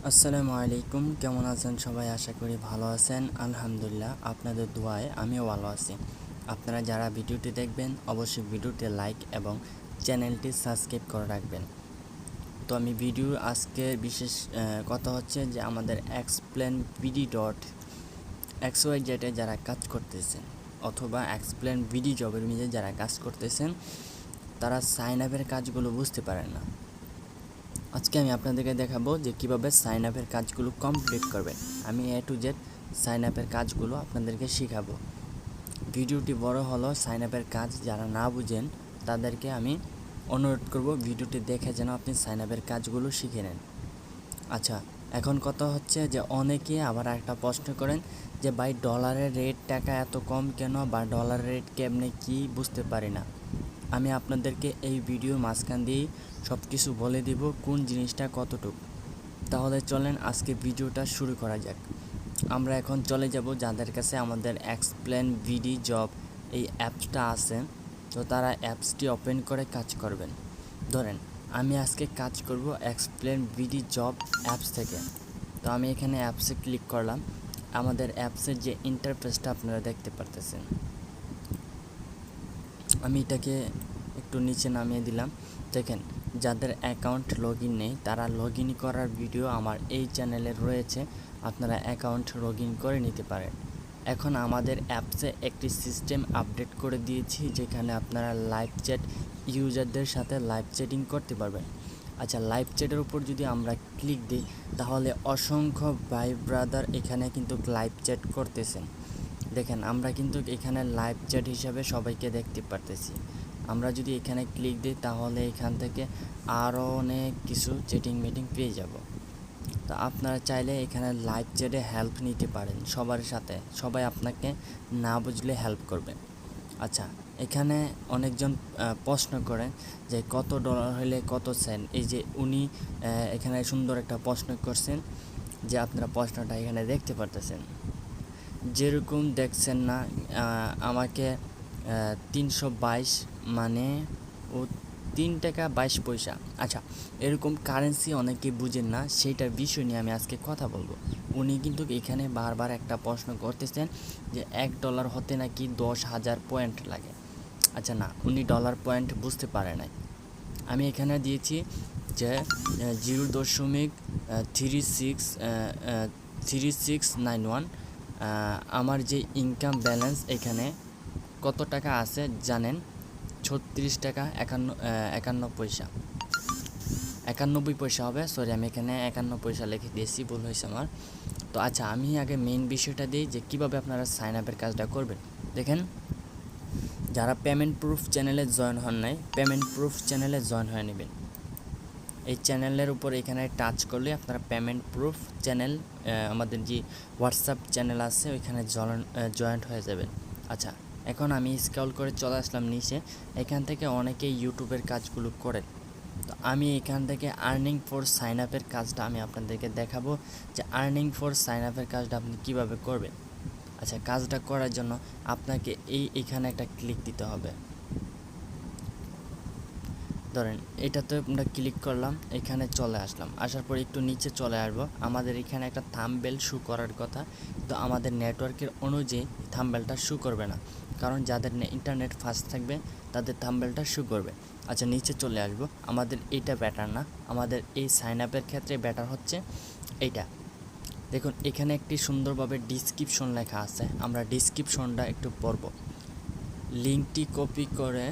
আসসালামু আলাইকুম, কেমন আছেন সবাই? আশা করি ভালো আছেন। আলহামদুলিল্লাহ, আপনাদের দোয়ায় আমিও ভালো আছি। আপনারা যারা ভিডিওটি দেখবেন অবশ্যই ভিডিওটি লাইক এবং চ্যানেলটি সাবস্ক্রাইব করে রাখবেন। তো আমি ভিডিও আজকে বিশেষ কথা হচ্ছে যে আমাদের এক্সপ্লেন ভিডি ডট XYZ-এ যারা কাজ করতেছেন অথবা এক্সপ্লেন ভিডি জবের মধ্যে যারা কাজ করতেছেন তারা সাইন আপের কাজগুলো বুঝতে পারেন না। আজকে আমি আপনাদেরকে দেখাবো যে কিভাবে সাইন আপের কাজগুলো কমপ্লিট করবেন। আমি A to Z সাইন আপের কাজগুলো আপনাদেরকে শেখাবো। ভিডিওটি বড় হলো, সাইন আপের কাজ যারা না বুঝেন তাদেরকে আমি অনুরোধ করব ভিডিওটি দেখে যেন আপনি সাইন আপের কাজগুলো শিখে নেন। আচ্ছা, এখন কথা হচ্ছে যে অনেকে আবার একটা প্রশ্ন করেন যে ভাই ডলারের রেট টাকা এত কম কেন, বা ডলারের রেট কেমনে কি বুঝতে পারি না। আমি আপনাদেরকে এই ভিডিওর মাঝখান দিয়েই সব কিছু বলে দিব কোন জিনিসটা কতটুকু। তাহলে চলেন আজকে ভিডিওটা শুরু করা যাক। আমরা এখন চলে যাব যাদের কাছে আমাদের এক্সপ্লেন ভিডি জব এই অ্যাপসটা আছে, তো তারা অ্যাপসটি ওপেন করে কাজ করবেন। ধরেন আমি আজকে কাজ করব এক্সপ্লেন ভিডি জব অ্যাপস থেকে। তো আমি এখানে অ্যাপসে ক্লিক করলাম। আমাদের অ্যাপসের যে ইন্টারফেসটা আপনারা দেখতে পারতেছেন, আমি এটাকে একটু নিচে নামিয়ে দিলাম। দেখেন, যাদের অ্যাকাউন্ট লগ ইন নেই তারা লগ ইন করার ভিডিও আমার এই চ্যানেলে রয়েছে, আপনারা অ্যাকাউন্ট লগ ইন করে নিতে পারেন। এখন আমাদের অ্যাপসে একটি সিস্টেম আপডেট করে দিয়েছি যেখানে আপনারা লাইভ চ্যাট ইউজারদের সাথে লাইভ চ্যাটিং করতে পারবেন। আচ্ছা, লাইভ চ্যাটের উপর যদি আমরা ক্লিক দিই তাহলে অসংখ্য ভাই ব্রাদার এখানে কিন্তু লাইভ চ্যাট করতেছেন। দেখেন, আমরা কিন্তু এখানে লাইভ চ্যাট হিসাবে সবাইকে দেখতে পারতেছি। আমরা যদি এখানে ক্লিক দিই তাহলে এখান থেকে আরও অনেক কিছু চ্যাটিং মিটিং পেয়ে যাব। তো আপনারা চাইলে এখানে লাইভ চ্যাটে হেল্প নিতে পারেন সবার সাথে, সবাই আপনাকে না বুঝলে হেল্প করবে। আচ্ছা, এখানে অনেকজন প্রশ্ন করেন যে কত ডলার হলে কত সেন্ট। এই যে উনি এখানে সুন্দর একটা প্রশ্ন করছেন, যে আপনারা প্রশ্নটা এখানে দেখতে পারতেছেন। যেরকম দেখছেন না, আমাকে 322 মানে ও 3 টাকা 22 পয়সা। আচ্ছা, এরকম কারেন্সি অনেকে বুঝেন না, সেইটার বিষয় নিয়ে আমি আজকে কথা বলবো। উনি কিন্তু এখানে বারবার একটা প্রশ্ন করতেছেন যে $1 হতে নাকি 10,000 পয়েন্ট লাগে। আচ্ছা না, উনি ডলার পয়েন্ট বুঝতে পারে নাই। আমি এখানে দিয়েছি যে 0.3691। আমার যে ইনকাম ব্যালেন্স এখানে কত টাকা আছে জানেন? 36 টাকা 51 পয়সা, 91 পয়সা হবে। সরি, আমি এখানে 51 পয়সা লিখে দিয়েছি, ভুল হয়েছে আমার। তো আচ্ছা, আমি আগে মেইন বিষয়টা দিই যে কীভাবে আপনারা সাইন আপের কাজটা করবেন। দেখেন, যারা পেমেন্ট প্রুফ চ্যানেলে জয়েন হন নাই, পেমেন্ট প্রুফ চ্যানেলে জয়েন হয়ে নেবেন। এই চ্যানেলের উপর এখানে টাচ করলে আপনারা পেমেন্ট প্রুফ চ্যানেল, আমাদের যে হোয়াটসঅ্যাপ চ্যানেল আছে ওইখানে জয়েন্ট হয়ে যাবেন। আচ্ছা, এখন আমি স্ক্রল করে চলে আসলাম নিচে। এখান থেকে অনেকেই ইউটিউবের কাজগুলো করেন। তো আমি এখান থেকে আর্নিং ফর সাইন আপের কাজটা আমি আপনাদেরকে দেখাবো যে আর্নিং ফর সাইন আপের কাজটা আপনি কীভাবে করবেন। আচ্ছা, কাজটা করার জন্য আপনাকে এখানে একটা ক্লিক দিতে হবে। ধরেন এটাতে আমরা ক্লিক করলাম, এখানে চলে আসলাম। আসার পর একটু নিচে চলে আসবো। আমাদের এখানে একটা থাম্বনেল শো করার কথা, তো আমাদের নেটওয়ার্কের অনুযায়ী থাম্বনেলটা শো করবে না, কারণ যাদের ইন্টারনেট ফাস্ট থাকবে তাদের থাম্বনেলটা শো করবে। আচ্ছা, নিচে চলে আসবো। আমাদের এইটা ব্যাটার না, আমাদের এই সাইন আপের ক্ষেত্রে ব্যাটার হচ্ছে এইটা। দেখুন, এখানে একটি সুন্দরভাবে ডিসক্রিপশন লেখা আছে, আমরা ডিসক্রিপশনটা একটু পড়ব। লিঙ্কটি কপি করে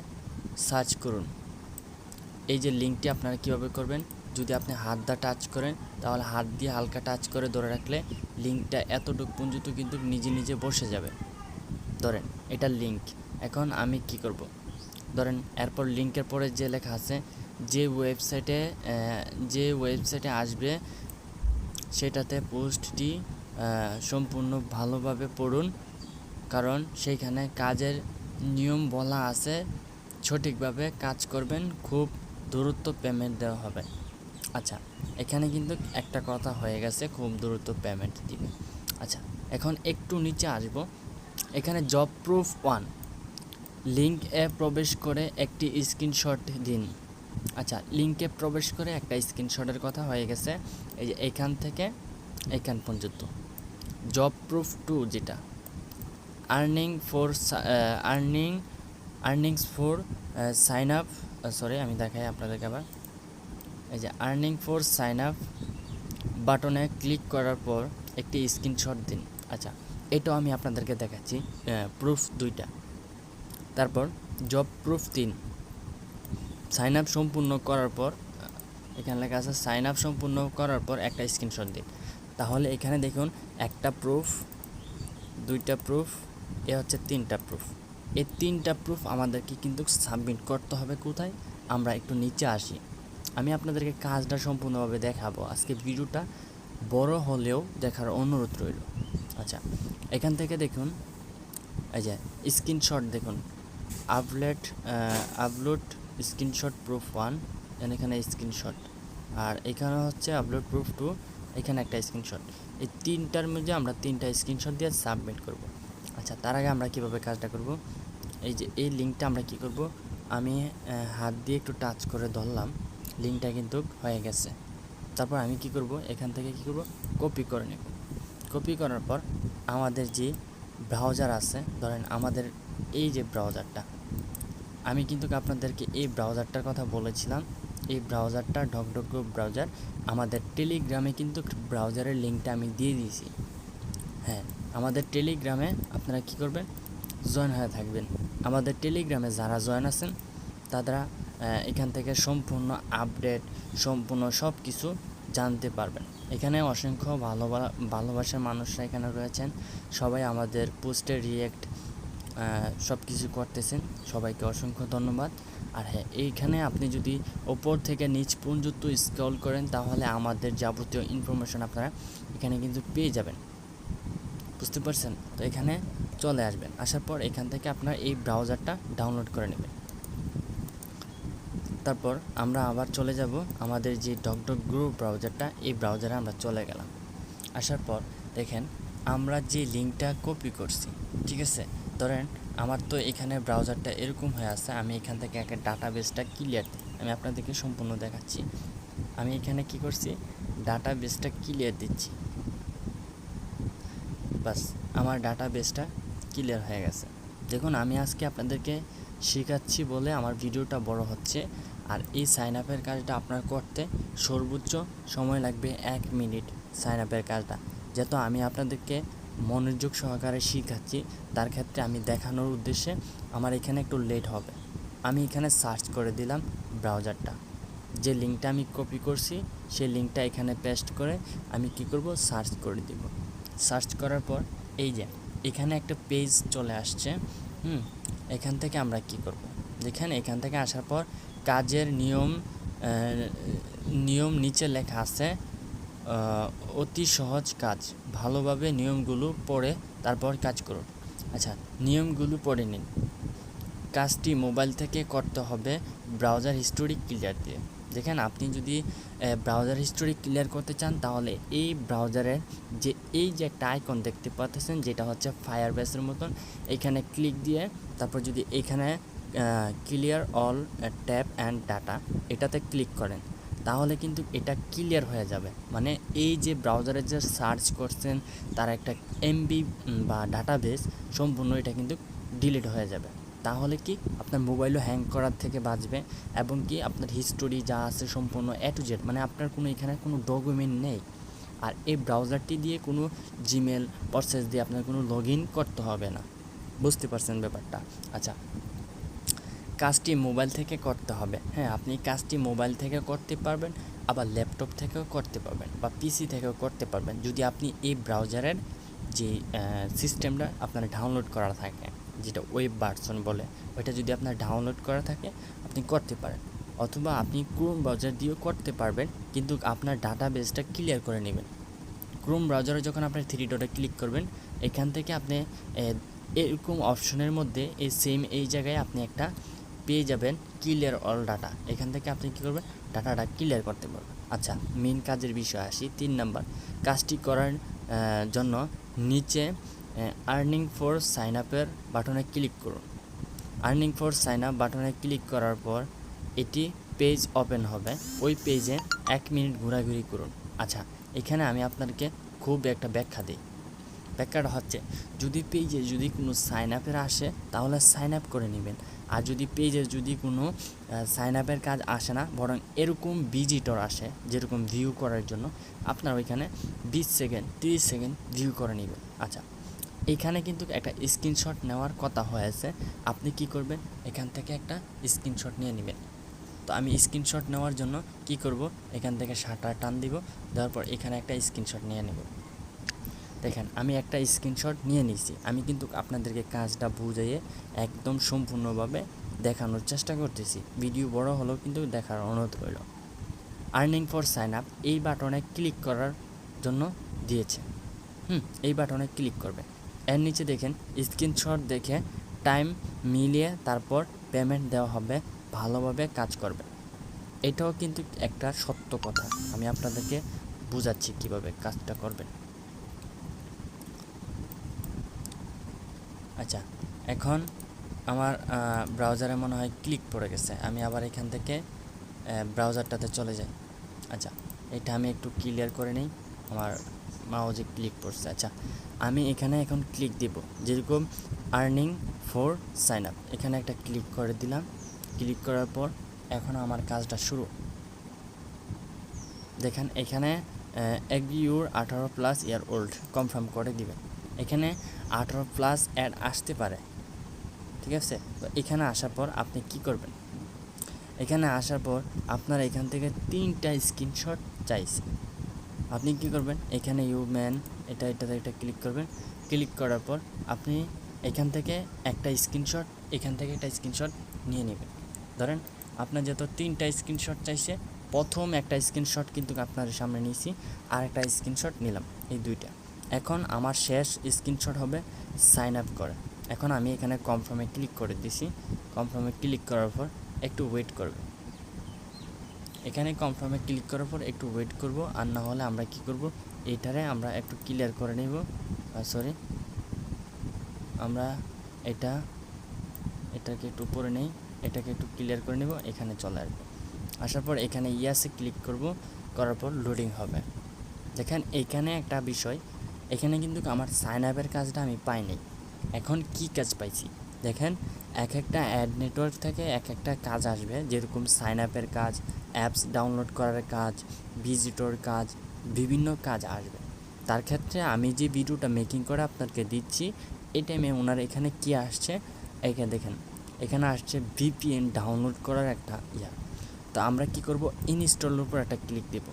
সার্চ করুন। এই যে লিঙ্কটি আপনারা কীভাবে করবেন, যদি আপনি হাত দিয়ে টাচ করেন তাহলে হাত দিয়ে হালকা টাচ করে ধরে রাখলে লিঙ্কটা এতটুকু পর্যন্ত কিন্তু নিজে নিজে বসে যাবে। ধরেন এটা লিঙ্ক। এখন আমি কি করব, ধরেন এরপর লিঙ্কের পরে যে লেখা আছে যে ওয়েবসাইটে আসবে সেটাতে পোস্টটি সম্পূর্ণ ভালোভাবে পড়ুন, কারণ সেইখানে কাজের নিয়ম বলা আছে। সঠিকভাবে কাজ করবেন, খুব দ্রুত পেমেন্ট দেওয়া হবে। আচ্ছা, এখানে কিন্তু একটা কথা হয়ে গেছে, খুব দ্রুত পেমেন্ট দিবে। আচ্ছা, এখন একটু নিচে আসব। এখানে জব প্রুফ 1 লিঙ্ক এ প্রবেশ করে একটি স্ক্রিনশট দিন। আচ্ছা, লিঙ্কে প্রবেশ করে একটা স্ক্রিনশটের কথা হয়ে গেছে। এই যে এখান থেকে এখান পর্যন্ত জব প্রুফ টু, যেটা earnings for sign up, sorry আমি দেখাই আপনাদেরকে আবার। এই যে আর্নিং ফর সাইন আপ বাটনে ক্লিক করার পর একটি স্ক্রিনশট দিন। আচ্ছা, এটাও আমি আপনাদেরকে দেখাচ্ছি, প্রুফ 2টা। তারপর জব প্রুফ 3, সাইন আপ সম্পূর্ণ করার পর, এখানে লেখা আছে সাইন আপ সম্পূর্ণ করার পর একটা স্ক্রিনশট দিন। তাহলে এখানে দেখুন, একটা প্রুফ, 2টা প্রুফ, এ হচ্ছে 3টা প্রুফ। এই 3টা প্রুফ আমাদেরকে কিন্তু সাবমিট করতে হবে। কোথায়? আমরা একটু নিচে আসি, আমি আপনাদেরকে কাজটা সম্পূর্ণভাবে দেখাবো। আজকে ভিডিওটা বড় হলেও দেখার অনুরোধ রইল। আচ্ছা, এখান থেকে দেখুন, এই যে স্ক্রিনশট দেখুন, আপলোড স্ক্রিনশট প্রুফ 1, এখানে স্ক্রিনশট, আর এখানে হচ্ছে আপলোড প্রুফ 2, এখানে একটা স্ক্রিনশট। এই 3টার মধ্যে আমরা 3টা স্ক্রিনশট দিয়ে সাবমিট করব। আচ্ছা, তার আগে আমরা কীভাবে কাজটা করব, এই যে এই লিঙ্কটা আমরা কি করব, আমি হাত দিয়ে একটু টাচ করে ধরলাম, লিঙ্কটা কিন্তু হয়ে গেছে। তারপর আমি কি করব, এখান থেকে কি করব, কপি করে নেব। কপি করার পর আমাদের যে ব্রাউজার আছে, ধরেন আমাদের এই যে ব্রাউজারটা, আমি কিন্তু আপনাদেরকে এই ব্রাউজারটার কথা বলেছিলাম। এই ব্রাউজারটা ঢকঢক ব্রাউজার, আমাদের টেলিগ্রামে কিন্তু ব্রাউজারের লিঙ্কটা আমি দিয়ে দিয়েছি। হ্যাঁ, আমাদের টেলিগ্রামে আপনারা কি করবেন, জয়েন হয়ে থাকবেন। আমাদের টেলিগ্রামে যারা জয়েন আছেন তারা এখান থেকে সম্পূর্ণ আপডেট, সম্পূর্ণ সব কিছু জানতে পারবেন। এখানে অসংখ্য ভালোবাসার মানুষরা এখানে রয়েছেন, সবাই আমাদের পোস্টে রিয়্যাক্ট সব কিছু করতেছেন, সবাইকে অসংখ্য ধন্যবাদ। আর হ্যাঁ, এইখানে আপনি যদি ওপর থেকে নিচ পর্যন্ত স্ক্রল করেন তাহলে আমাদের যাবতীয় ইনফরমেশন আপনারা এখানে কিন্তু পেয়ে যাবেন, বুঝতে পারছেন? তো এখানে চলে আসবেন, আসার পর এখান থেকে আপনার এই ব্রাউজারটা ডাউনলোড করে নেবেন। তারপর আমরা আবার চলে যাব আমাদের যে ঢকঢক গ্রো ব্রাউজারটা, এই ব্রাউজারে আমরা চলে গেলাম। আসার পর দেখেন, আমরা যে লিঙ্কটা কপি করছি, ঠিক আছে, ধরেন আমার তো এখানে ব্রাউজারটা এরকম হয়ে আছে, আমি এখান থেকে একটা ডাটাবেসটা ক্লিয়ার দিই, আমি আপনাদেরকে সম্পূর্ণ দেখাচ্ছি। আমি এখানে কি করছি, ডাটাবেসটা ক্লিয়ার দিচ্ছি, বাস আমার ডাটাবেসটা ক্লিয়ার হয়ে গেছে। দেখুন, আমি আজকে আপনাদেরকে শেখাচ্ছি বলে আমার ভিডিওটা বড় হচ্ছে, আর এই সাইন আপের কাজটা আপনার করতে সর্বোচ্চ সময় লাগবে 1 মিনিট। সাইন আপের কাজটা যেহেতু আমি আপনাদেরকে মনোযোগ সহকারে শেখাচ্ছি, তার ক্ষেত্রে আমি দেখানোর উদ্দেশ্যে আমার এখানে একটু লেট হবে। আমি এখানে সার্চ করে দিলাম ব্রাউজারটা, যে লিঙ্কটা আমি কপি করছি সেই লিঙ্কটা এখানে পেস্ট করে আমি কি করব, সার্চ করে দিব। সার্চ করার পর এই যে এখানে একটা পেজ চলে আসছে। এখান থেকে আমরা কি করব, এখান থেকে আসার পর কাজের নিয়ম নিচে লেখা আছে, অতি সহজ কাজ, ভালোভাবে নিয়মগুলো পড়ে তারপর কাজ করুন। আচ্ছা, নিয়মগুলো পড়ে নিন। কাজটি মোবাইল থেকে করতে হবে ব্রাউজার হিস্টোরি ক্লিয়ার দিয়ে। দেখেন, আপনি যদি ব্রাউজার হিস্টোরি ক্লিয়ার করতে চান তাহলে এই ব্রাউজারের এই যে একটা আইকন দেখতে পাচ্ছেন, যেটা হচ্ছে ফায়ারবেসের মতন, এখানে ক্লিক দিয়ে তারপর যদি এখানে clear all tab and data এটাতে ক্লিক করেন তাহলে কিন্তু এটা ক্লিয়ার হয়ে যাবে। মানে এই যে ব্রাউজারে যে সার্চ করছেন তার একটা এমবি বা ডাটাবেস সম্পূর্ণ এটা কিন্তু ডিলিট হয়ে যাবে। তাহলে কি আপনার মোবাইলও হ্যাং করার থেকে বাঁচবে, এবং কি আপনার হিস্টোরি যা আছে সম্পূর্ণ A to Z, মানে আপনার কোনো এখানে কোনো ডকুমেন্ট নেই। আর এই ব্রাউজারটি দিয়ে কোনো জিমেল প্রসেস দিয়ে আপনার কোনো লগ ইন করতে হবে না, বুঝতে পারছেন ব্যাপারটা? আচ্ছা, কাজটি মোবাইল থেকে করতে হবে। হ্যাঁ, আপনি কাজটি মোবাইল থেকে করতে পারবেন, আবার ল্যাপটপ থেকেও করতে পারবেন বা পিসি থেকেও করতে পারবেন, যদি আপনি এই ব্রাউজারের যে সিস্টেমটা আপনার ডাউনলোড করা থাকে, যেটা ওয়েব ভার্সন বলে, ওইটা যদি আপনার ডাউনলোড করা থাকে আপনি করতে পারেন, অথবা আপনি ক্রোম ব্রাউজার দিয়েও করতে পারবেন, কিন্তু আপনার ডাটাবেসটা ক্লিয়ার করে নেবেন। ক্রোম ব্রাউজারে যখন আপনি 3 ডটে ক্লিক করবেন, এখান থেকে আপনি এরকম অপশনের মধ্যে এই জায়গায় আপনি একটা পেয়ে যাবেন ক্লিয়ার অল ডাটা। এখান থেকে আপনি কী করবেন, ডাটাটা ক্লিয়ার করতে পারবেন। আচ্ছা, মেন কাজের বিষয়ে আসি। 3 নাম্বার, কাজটি করার জন্য নিচে আর্নিং ফর সাইন আপের বাটনে ক্লিক করুন। আর্নিং ফর সাইন আপ বাটনে ক্লিক করার পর এটি পেজ ওপেন হবে, ওই পেজে 1 মিনিট ঘোরাঘুরি করুন। আচ্ছা, এখানে আমি আপনাদেরকে খুব একটা ব্যাখ্যা দিই। ব্যাখ্যাটা হচ্ছে, যদি পেজে যদি কোনো সাইন আপের আসে তাহলে সাইন আপ করে নেবেন, আর যদি পেজে যদি কোনো সাইন আপের কাজ আসে না, বরং এরকম ভিজিটর আসে যেরকম ভিউ করার জন্য, আপনার ওইখানে 20 সেকেন্ড 30 সেকেন্ড ভিউ করে নেবেন। আচ্ছা, এইখানে কিন্তু একটা স্ক্রিনশট নেওয়ার কথা হয়েছে। আপনি কি করবেন, এখান থেকে একটা স্ক্রিনশট নিয়ে নেবেন। তো আমি স্ক্রিনশট নেওয়ার জন্য কি করব, এখান থেকে শাটার টান দিব, দেওয়ার পর এখানে একটা স্ক্রিনশট নিয়ে নেব। দেখেন আমি একটা স্ক্রিনশট নিয়ে নিয়েছি। আমি কিন্তু আপনাদেরকে কাজটা বুঝিয়ে একদম সম্পূর্ণভাবে দেখানোর চেষ্টা করতেছি। ভিডিও বড় হলেও কিন্তু দেখার অনুরোধ রইল। আর্নিং ফর সাইন আপ এই বাটনে ক্লিক করার জন্য দিয়েছে। এই বাটনে ক্লিক করবে। এর নিচে দেখেন স্ক্রিনশট দেখে টাইম মিলিয়ে তারপর পেমেন্ট দেওয়া হবে, ভালোভাবে কাজ করবে। এটাও কিন্তু একটা সত্য কথা, আমি আপনাদেরকে বুঝাচ্ছি কিভাবে কাজটা করবেন। আচ্ছা, এখন আমার ব্রাউজারে মনে হয় ক্লিক পড়ে গেছে, আমি আবার এখান থেকে ব্রাউজারটাতে চলে যাই। আচ্ছা, এটা আমি একটু ক্লিয়ার করে নিই, আমার মাউজে ক্লিক পড়ছে। আচ্ছা, আমি এখানে এখন ক্লিক দিব, যেরকম আর্নিং ফর সাইন আপ, এখানে একটা ক্লিক করে দিলাম। ক্লিক করার পর এখন আমার কাজটা শুরু। দেখেন এখানে agree your 18+ year old confirm করে দিবেন। এখানে 18+ অ্যাড আসতে পারে, ঠিক আছে। তো এখানে আসার পর আপনি কি করবেন, এখানে আসার পর আপনার এখান থেকে 3টা স্ক্রিনশট চাইছে। আপনি কি করবেন, এখানে ইউম্যান এটাতে একটা ক্লিক করবেন। ক্লিক করার পর আপনি এখান থেকে একটা স্ক্রিনশট, এখান থেকে একটা স্ক্রিনশট নিয়ে নেবেন। ধরেন আপনার যত 3টা স্ক্রিনশট চাইছে, প্রথম একটা স্ক্রিনশট কিন্তু আপনার সামনে নিয়েছি, আর একটা স্ক্রিনশট নিলাম, এই 2টা। এখন আমার শেষ স্ক্রিনশট হবে সাইন আপ করে। এখন আমি এখানে কনফার্মে ক্লিক করে দিছি। কনফার্মে ক্লিক করার পর একটু ওয়েট করবে। এখানে কনফার্মে ক্লিক করার পর একটু ওয়েট করব, আর না হলে আমরা কি করব, এইটারে আমরা একটু ক্লিয়ার করে নেব। আমরা এটাকে একটু উপরে নেই, এটাকে একটু ক্লিয়ার করে নেব। এখানে চলে আসবো, আসার পর এখানে ইয়াসে ক্লিক করব, করার পর লোডিং হবে। দেখেন এইখানে একটা বিষয়, এখানে কিন্তু আমার সাইন আপের কাজটা আমি পাইনি। এখন কি কাজ পাইছি দেখেন, এক একটা অ্যাড নেটওয়ার্ক থেকে এক একটা কাজ আসবে, যেরকম সাইন আপের কাজ, অ্যাপস ডাউনলোড করার কাজ, ভিজিটর কাজ, বিভিন্ন কাজ আসবে। তার ক্ষেত্রে আমি যে ভিডিওটা মেকিং করে আপনাকে দিচ্ছি, এই টাইমে ওনার এখানে কি আসছে, এখানে দেখেন এখানে আসছে ভিপিএন ডাউনলোড করার একটা তো আমরা কি করব, ইনস্টলের উপর একটা ক্লিক দেব।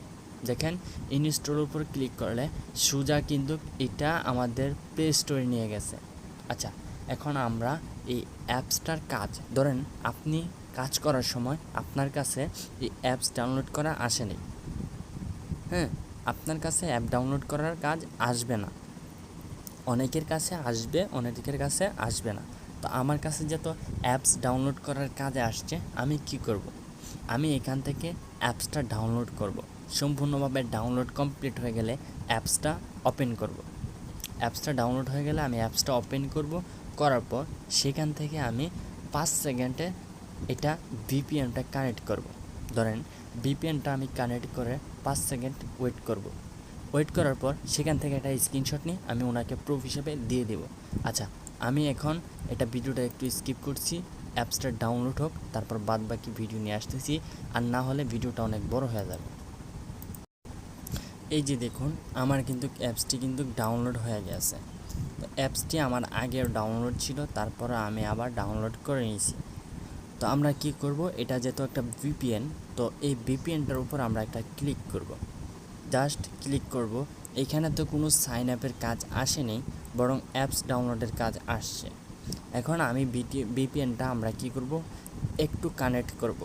দেখেন ইনস্টলের উপর ক্লিক করলে সোজা কিন্তু এটা আমাদের প্লে স্টোরে নিয়ে গেছে। আচ্ছা, এখন আমরা এই অ্যাপসটার কাজ, ধরেন আপনি কাজ করার সময় আপনার কাছে এই অ্যাপস ডাউনলোড করা আসেনি, আপনার কাছে অ্যাপ ডাউনলোড করার কাজ আসবে না। অনেকের কাছে আসবে, অনেকের কাছে আসবে না। তো আমার কাছে যত অ্যাপস ডাউনলোড করার কাজে আসছে, আমি কি করব, আমি এখান থেকে অ্যাপসটা ডাউনলোড করব। সম্পূর্ণভাবে ডাউনলোড কমপ্লিট হয়ে গেলে অ্যাপসটা ওপেন করব। অ্যাপসটা ডাউনলোড হয়ে গেলে আমি অ্যাপসটা ওপেন করব। করার পর সেখান থেকে আমি 5 সেকেন্ডে এটা ভিপিএনটা কানেক্ট করব। ধরেন ভিপিএনটা আমি কানেক্ট করে 5 সেকেন্ড ওয়েট করব। ওয়েট করার পর সেখান থেকে একটা স্ক্রিনশট নিয়ে আমি ওনাকে প্রুফ হিসেবে দিয়ে দেব। আচ্ছা, আমি এখন এটা ভিডিওটা একটু স্কিপ করছি, অ্যাপসটা ডাউনলোড হোক, তারপর বাদ বাকি ভিডিও নিয়ে আসতেছি, আর না হলে ভিডিওটা অনেক বড় হয়ে যাবে। এই যে দেখুন, আমার কিন্তু অ্যাপসটি কিন্তু ডাউনলোড হয়ে গেছে। তো অ্যাপসটি আমার আগের ডাউনলোড ছিল, তারপরে আমি আবার ডাউনলোড করে নিয়েছি। তো আমরা কি করব, এটা যেহেতু একটা ভিপিএন, তো এই ভিপিএনটার উপর আমরা একটা ক্লিক করব। জাস্ট ক্লিক করব। এখানে তো কোনো সাইন আপের কাজ আসেনি, বরং অ্যাপস ডাউনলোডের কাজ আসছে। এখন আমি ভিপিএনটা আমরা কি করব, একটু কানেক্ট করব।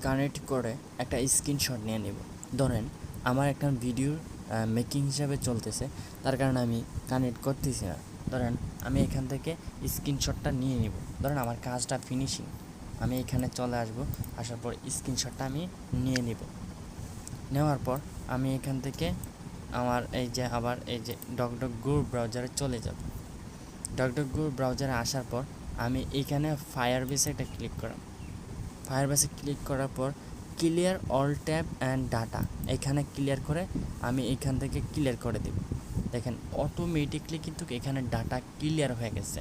কানেক্ট করে একটা স্ক্রিনশট নিয়ে নেব। ধরেন আমার একটা ভিডিও মেকিং হিসাবে চলতেছে, তার কারণে আমি কানেক্ট করতেছি না। ধরেন আমি এখান থেকে স্ক্রিনশটটা নিয়ে নিব। ধরেন আমার কাজটা ফিনিশিং, আমি এখানে চলে আসব। আসার পর স্ক্রিনশটটা আমি নিয়ে নিব। নেওয়ার পর আমি এখান থেকে আমার আবার ডকডকগো ব্রাউজারে চলে যাব। ডকডকগো ব্রাউজারে আসার পর আমি এখানে ফায়ারবেসে একটা ক্লিক করলাম। ফায়ারবেসে ক্লিক করার পর clear all tab and data, এখানে ক্লিয়ার করে আমি এখান থেকে ক্লিয়ার করে দেব। দেখেন অটোমেটিকলি কিন্তু এখানে ডাটা ক্লিয়ার হয়ে গেছে।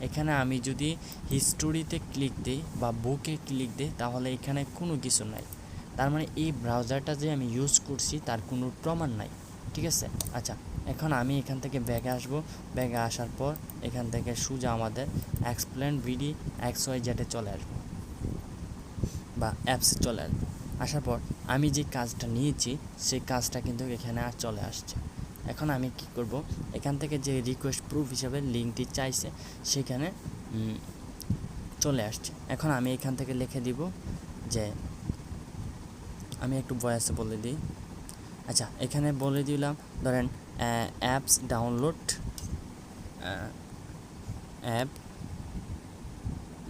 এখানে আমি যদি হিস্টোরিতে ক্লিক দিই বা বুকে ক্লিক দিই তাহলে এখানে কোনো কিছু নাই, তার মানে এই ব্রাউজারটা যে আমি ইউজ করছি তার কোনো প্রমাণ নাই। ঠিক আছে, আচ্ছা এখন আমি এখান থেকে ব্যাগে আসব। ব্যাগে আসার পর এখান থেকে সোজা আমাদের এক্সপ্লেন ভিডি XYZ চলে আসবো বা অ্যাপসে চলে আসবো। আসার পর আমি যে কাজটা নিয়েছি সেই কাজটা কিন্তু এখানে আর চলে আসছে। এখন আমি কি করব, এখান থেকে যে রিকোয়েস্ট প্রুফ হিসাবে লিঙ্কটি চাইছে সেখানে চলে আসছে। এখন আমি এখান থেকে লিখে দিব যে, আমি একটু ভয়েসে বলে দিই। আচ্ছা এখানে বলে দিলাম ধরেন apps download, app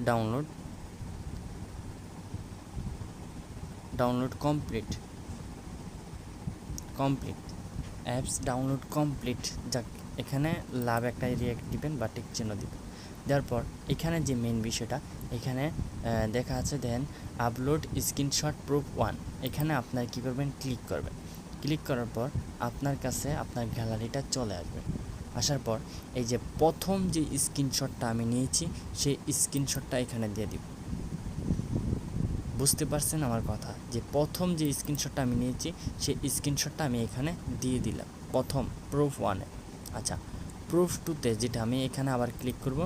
download complete apps download complete. যাক, এখানে লাভ একটা রিয়াক্ট দিবেন বা টিক চিহ্ন দিবেন। দেওয়ার পর এখানে যে মেন বিষয়টা এখানে দেখা আছে, দেন আপলোড স্ক্রিনশট প্রুফ 1, এখানে আপনার কী করবেন, ক্লিক করবেন। ক্লিক করার পর আপনার কাছে আপনার গ্যালারিটা চলে আসবে। আসার পর এই যে প্রথম যে স্ক্রিনশটটা আমি নিয়েছি সেই স্ক্রিনশটটা এখানে দিয়ে দিব। বুঝতে পারছেন আমার কথা, যে প্রথম যে স্ক্রিনশটটা আমি নিয়েছি সেই স্ক্রিনশটটা আমি এখানে দিয়ে দিলাম প্রথম প্রুফ 1-এ। আচ্ছা প্রুফ 2-তে যেটা আমি এখানে আবার ক্লিক করব।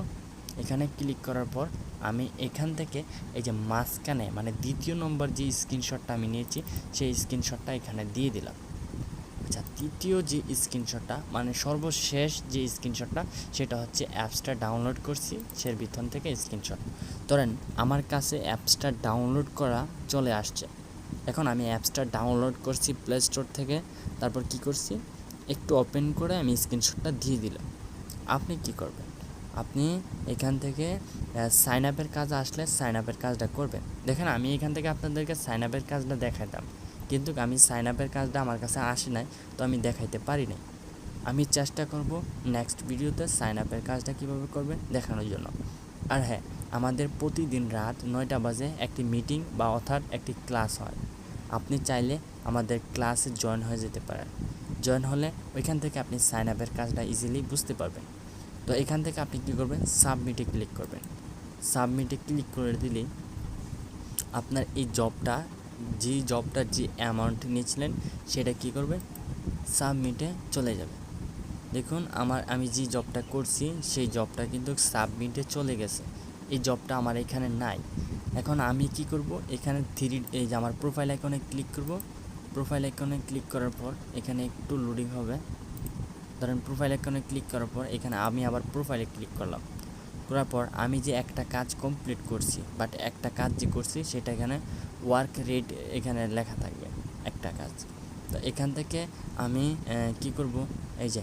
এখানে ক্লিক করার পর আমি এখান থেকে এই যে মাঝখানে মানে দ্বিতীয় নম্বর যে স্ক্রিনশটটা আমি নিয়েছি সেই স্ক্রিনশটটা এখানে দিয়ে দিলাম। আচ্ছা তৃতীয় যে স্ক্রিনশটটা মানে সর্বশেষ যে স্ক্রিনশটটা সেটা হচ্ছে অ্যাপসটা ডাউনলোড করছি সের ভিতর থেকে স্ক্রিনশট। ধরেন আমার কাছে অ্যাপসটা ডাউনলোড করা চলে আসছে। এখন আমি অ্যাপসটা ডাউনলোড করছি প্লে স্টোর থেকে, তারপর কি করছি, একটু ওপেন করে আমি স্ক্রিনশটটা দিয়ে দিলাম। আপনি কি করবেন, আপনি এখান থেকে সাইন আপের কাজ আসলে সাইন আপের কাজটা করবেন। দেখেন আমি এখান থেকে আপনাদেরকে সাইন আপের কাজটা দেখাইতাম, কিন্তু আমি সাইন আপের কাজটা আমার কাছে আসে নাই, তো আমি দেখাইতে পারি নাই। আমি চেষ্টা করব নেক্সট ভিডিওতে সাইন আপের কাজটা কীভাবে করবেন দেখানোর জন্য। আর হ্যাঁ, আমাদের প্রতিদিন রাত 9টা বাজে একটি মিটিং বা অর্থাৎ একটি ক্লাস হয়। আপনি চাইলে আমাদের ক্লাসে জয়েন হয়ে যেতে পারেন। জয়েন হলে ওইখান থেকে আপনি সাইন আপের কাজটা ইজিলি বুঝতে পারবেন। তো এখান থেকে আপনি কী করবেন, সাবমিটে ক্লিক করবেন। সাবমিটে ক্লিক করে দিলেই আপনার এই জবটার যে অ্যামাউন্ট নিয়েছিলেন সেটা কী করবে, সাবমিটে চলে যাবে। দেখুন আমি যে জবটা করছি সেই জবটা কিন্তু সাবমিটে চলে গেছে, এই জবটা আমার এখানে নাই। এখন আমি কি করব, এখানে এই যে আমার প্রোফাইল আইকনে ক্লিক করব। প্রোফাইল আইকনে ক্লিক করার পর এখানে একটু লোডিং হবে। ধরেন প্রোফাইল আইকনে ক্লিক করার পর এখানে আমি আবার প্রোফাইলে ক্লিক করলাম। করার পর আমি যে একটা কাজ কমপ্লিট করছি, বাট একটা কাজ যে করছি সেটা এখানে ওয়ার্ক রেট এখানে লেখা থাকবে একটা কাজ। তো এখান থেকে আমি কি করব, এই যে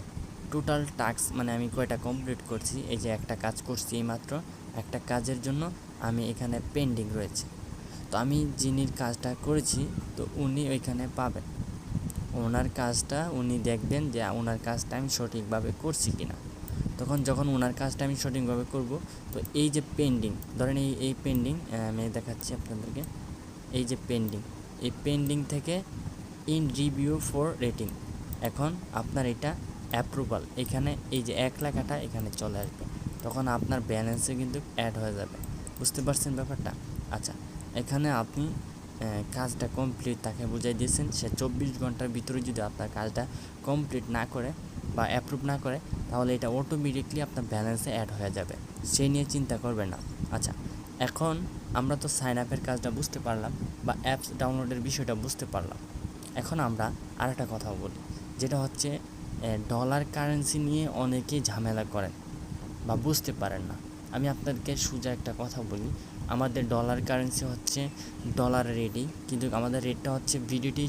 টোটাল টাস্ক মানে আমি কয়টা কমপ্লিট করছি, এই যে একটা কাজ করছি এইমাত্র, একটা কাজের জন্য আমি এখানে পেন্ডিং রয়েছে। তো আমি যিনি কাজটা করেছি তো উনি ওইখানে পাবেন, ওনার কাজটা উনি দেখবেন যে ওনার কাজটা আমি সঠিকভাবে করছি কিনা। যখন ওনার কাজটা আমি সঠিকভাবে করব, তো এই যে পেন্ডিং, ধরেন এই পেন্ডিং আমি দেখাচ্ছি আপনাদেরকে, এই যে এই পেন্ডিং থেকে ইন রিভিউ ফর রেটিং, এখন আপনার এটা অ্যাপ্রুভাল, এখানে এই যে 1 লেখাটা এখানে চলে আসবে, তখন আপনার ব্যালেন্সে কিন্তু অ্যাড হয়ে যাবে। বুঝতে পারছেন ব্যাপারটা? আচ্ছা এখানে আপনি কাজটা কমপ্লিট তাকে বুঝাই দিয়েছেন, সে 24 ঘন্টার ভিতরে যদি আপনার কাজটা কমপ্লিট না করে বা অ্যাপ্রুভ না করে তাহলে এটা অটোমেটিকলি আপনার ব্যালেন্সে অ্যাড হয়ে যাবে, সেই নিয়ে চিন্তা করবেন না। আচ্ছা এখন আমরা তো সাইন আপের কাজটা বুঝতে পারলাম বা অ্যাপস ডাউনলোডের বিষয়টা বুঝতে পারলাম। এখন আমরা আরেকটা কথা বলি, যেটা হচ্ছে ডলার কারেন্সি নিয়ে অনেকেই ঝামেলা করেন বা বুঝতে পারেন না। আমি আপনাদেরকে সোজা একটা কথা বলি, আমাদের ডলার কারেন্সি হচ্ছে ডলার রেটই, কিন্তু আমাদের রেটটা হচ্ছে ভিডিটি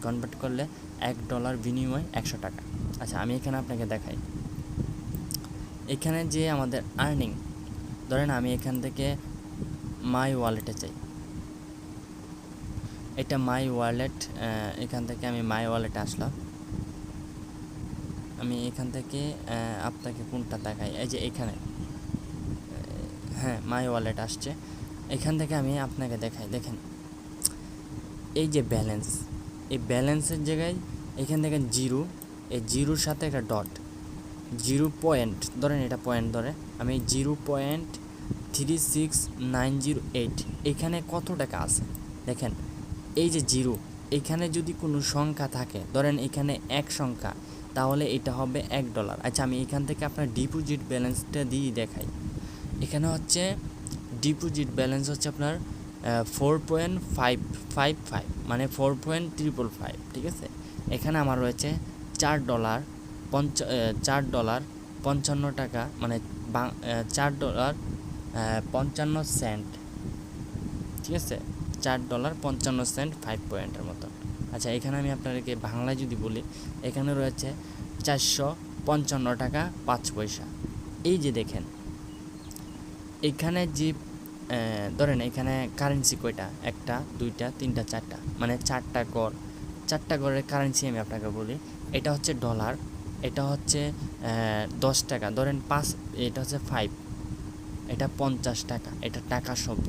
কনভার্ট করলে $1 বিনিময় 100 টাকা। আচ্ছা আমি এখানে আপনাকে দেখাই, এখানে যে আমাদের আর্নিং, ধরেন আমি এখান থেকে মাই ওয়ালেটে চাই, এটা মাই ওয়ালেট, এখান থেকে আমি মাই ওয়ালেটে আসলাম। আমি এখান থেকে আপনাকে কোনটা দেখাই, এই যে এখানে, হ্যাঁ মাই ওয়ালেট আসছে, এখান থেকে আমি আপনাকে দেখাই। দেখেন এই যে ব্যালেন্স, এই ব্যালেন্সের জায়গায় এখান থেকে জিরো, এই জিরোর সাথে একটা ডট, 0 ধরেন, এটা পয়েন্ট ধরে আমি 0.36908, এখানে কত টাকা আছে দেখেন। এই যে জিরো, এখানে যদি কোনো সংখ্যা থাকে, ধরেন এখানে এক সংখ্যা, তাহলে এটা হবে $1। আচ্ছা, আমি এখান থেকে আপনার ডিপোজিট ব্যালেন্সটা দিয়ে দেখাই। এখানে হচ্ছে ডিপোজিট ব্যালেন্স হচ্ছে আপনার 4.555, মানে 4.555, ঠিক আছে। এখানে আমার রয়েছে $4, $4.55, মানে $4.55, ঠিক আছে, $4.55, 5 পয়েন্টের মতো। আচ্ছা, এখানে আমি আপনাদেরকে বাংলায় যদি বলি, এখানে রয়েছে $455.05। এই যে দেখেন, এখানে যে ধরেন এখানে কারেন্সি কয়টা, 1 2 3 4টা, মানে 4টা গড়, 4টা গড়ের কারেন্সি আমি আপনাকে বলি। এটা হচ্ছে ডলার, এটা হচ্ছে 10 টাকা, ধরেন 5, এটা হচ্ছে 5, এটা 50 টাকা, এটা টাকা শব্দ।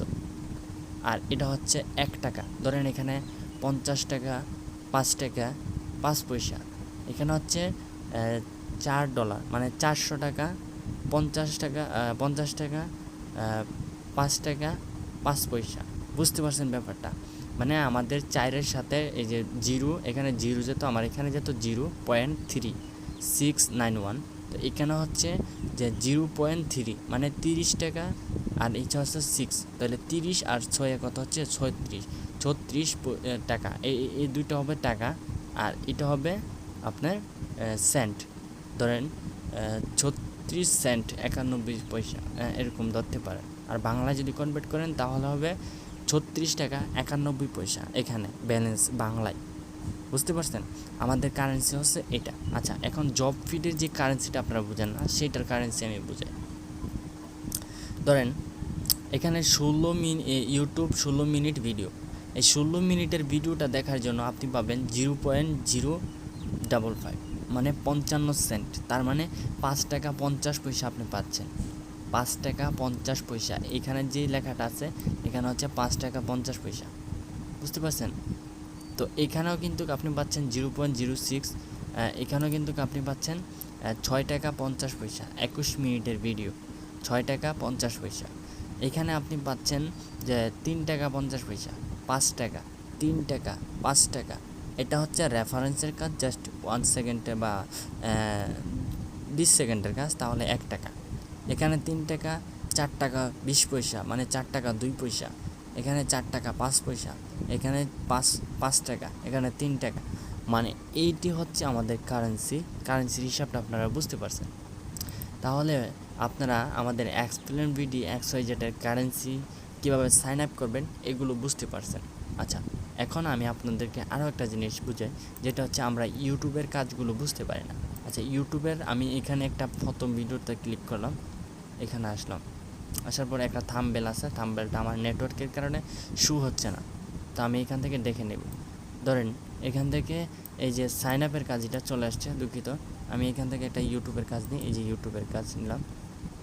আর এটা হচ্ছে 1 টাকা, ধরেন এখানে 50 টাকা, 5 টাকা 5 পয়সা। এখানে হচ্ছে $4, মানে 400 টাকা, 50 টাকা, 50 টাকা, 5 টাকা 5 পয়সা। বুঝতে পারছেন ব্যাপারটা? মানে আমাদের 4-এর সাথে এই যে জিরো, এখানে জিরো যেত, আমার এখানে যেত 0.3691, তো এখানে হচ্ছে যে 0.3, মানে 30 টাকা, আর এইটা হচ্ছে 6, তাহলে 30 আর 6 কত হচ্ছে 36 টাকা। এই দুইটা হবে টাকা, আর এটা হবে আপনার সেন্ট, ধরেন 36 সেন্ট 91 পয়সা, এরকম ধরতে পারেন। আর বাংলায় যদি কনভার্ট করেন তাহলে হবে 36 টাকা 91 পয়সা, এখানে ব্যালেন্স বাংলায়। বুঝতে পারছেন? আমাদের কারেন্সি হচ্ছে এটা। আচ্ছা, এখন জব ফিডের যে কারেন্সিটা আপনারা বুঝেন না, সেটার কারেন্সি আমি বুঝাই। ধরেন এখানে ইউটিউব 16 মিনিট ভিডিও, এই 16 মিনিটের ভিডিওটা দেখার জন্য আপনি পাবেন 0.055, মানে 55 সেন্ট, তার মানে 5 টাকা 50 পয়সা আপনি পাচ্ছেন। 5 টাকা 50 পয়সা, এখানে যে লেখাটা আছে এখানে হচ্ছে 5 টাকা 50 পয়সা। বুঝতে পারছেন? তো এখানেও কিন্তু আপনি পাচ্ছেন 0.06, এখানেও কিন্তু আপনি পাচ্ছেন 6 টাকা 50 পয়সা, 21 মিনিটের ভিডিও, 6 টাকা 50 পয়সা। এখানে আপনি পাচ্ছেন যে 3 টাকা 50 পয়সা, 5 টাকা, 3 টাকা, 5 টাকা। এটা হচ্ছে রেফারেন্সের কাজ, জাস্ট 1 সেকেন্ডে বা 20 সেকেন্ডের কাজ, তাহলে 1 টাকা। এখানে 3 টাকা, 4 টাকা 20 পয়সা, মানে 4 টাকা 2 পয়সা। এখানে 4 টাকা 5 পয়সা, এখানে 5 টাকা, এখানে 3 টাকা। মানে এইটি হচ্ছে আমাদের কারেন্সির হিসাবটা আপনারা বুঝতে পারছেন। তাহলে আপনারা আমাদের এক্সপ্লেন বিডি XYZ-এর কারেন্সি কীভাবে সাইন আপ করবেন এগুলো বুঝতে পারছেন। আচ্ছা, এখন আমি আপনাদেরকে আরও একটা জিনিস বুঝাই, যেটা হচ্ছে আমরা ইউটিউবের কাজগুলো বুঝতে পারি না। আচ্ছা, ইউটিউবের আমি এখানে একটা প্রথম ভিডিওতে ক্লিক করলাম, এখানে আসলাম, আসার পর একটা থাম্বনেল আছে, থাম্বনেলটা আমার নেটওয়ার্কের কারণে শু হচ্ছে না, তো আমি এখান থেকে দেখে নেব। ধরেন এখান থেকে এই যে সাইন আপের কাজ, এটা চলে আসছে, দুঃখিত। আমি এখান থেকে একটা ইউটিউবের কাজ নিই, এই যে ইউটিউবের কাজ নিলাম।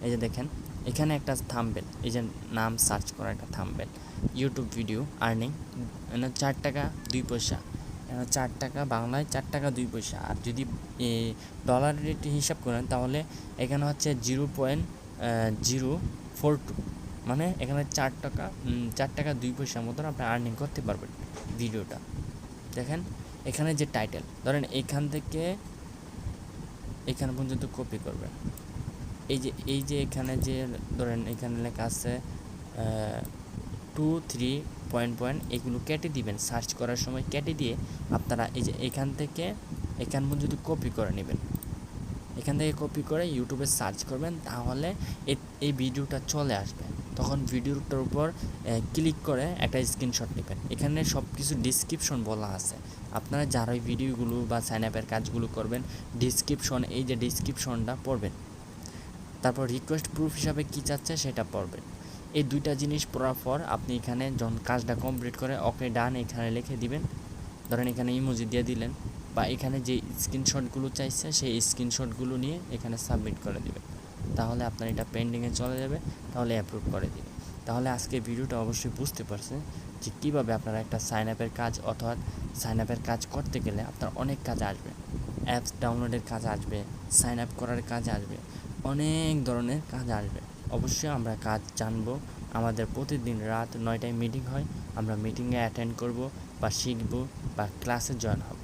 এই যে দেখেন এখানে একটা থাম্বনেল, এই যে নাম সার্চ করা একটা থাম্বনেল, ইউটিউব ভিডিও আর্নিং, 4 টাকা 2 পয়সা, 4 টাকা বাংলায় 4 টাকা 2 পয়সা। আর যদি ডলার রেট হিসাব করেন তাহলে এখানে হচ্ছে 0.042, মানে এখানে 4 টাকা 2 পয়সার মতন আপনি আর্নিং করতে পারবেন ভিডিওটা। দেখেন এখানে যে টাইটেল, ধরেন এখান থেকে এখানে পর্যন্ত কপি করবেন, এই যে এখানে যে ধরেন এখানে লেখা আছে 2 3 পয়েন্ট, এগুলো কেটে দিবেন, সার্চ করার সময় কেটে দিয়ে আপনারা এই যে এখান থেকে এখান পর্যন্ত কপি করে নেবেন। এখান থেকে কপি করে ইউটিউবে সার্চ করবেন, তাহলে এই ভিডিওটা চলে আসবে। তখন ভিডিওটার উপর ক্লিক করে একটা স্ক্রিনশট নেবেন। এখানে সব কিছু ডিসক্রিপশন বলা আছে, আপনারা যারা ওই ভিডিওগুলো বা সাইন আপের কাজগুলো করবেন, এই যে ডিসক্রিপশনটা পড়বেন, তারপর রিকোয়েস্ট প্রুফ হিসাবে কী চাচ্ছে সেটা পড়বেন। এই দুইটা জিনিস পড়ার পর আপনি এখানে যখন কাজটা কমপ্লিট করে ওকে ডান এখানে লিখে দিবেন। ধরেন এখানে ইমোজি দিয়ে দিলেন, বা এখানে যে স্ক্রিনশটগুলো চাইছে সেই স্ক্রিনশটগুলো নিয়ে এখানে সাবমিট করে দিবেন। তাহলে আপনার এটা পেন্ডিংয়ে চলে যাবে, তাহলে অ্যাপ্রুভ করে দিবে। তাহলে আজকে ভিডিওটা অবশ্যই বুঝতে পারছেন যে কীভাবে আপনারা একটা সাইন আপের কাজ অথবা সাইন আপের কাজ করতে গেলে আপনার অনেক কাজ আসবে, অ্যাপস ডাউনলোডের কাজ আসবে, সাইন আপ করার কাজ আসবে, অনেক ধরনের কাজ আসবে। অবশ্যই আমরা কাজ জানবো। আমাদের প্রতিদিন রাত 9টায় মিটিং হয়, আমরা মিটিংয়ে অ্যাটেন্ড করব বা শিখব বা ক্লাসে জয়েন হব।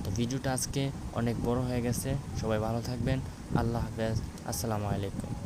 তো ভিডিওটা আজকে অনেক বড় হয়ে গেছে, সবাই ভালো থাকবেন। আল্লাহ হাফেজ, আসসালামু আলাইকুম।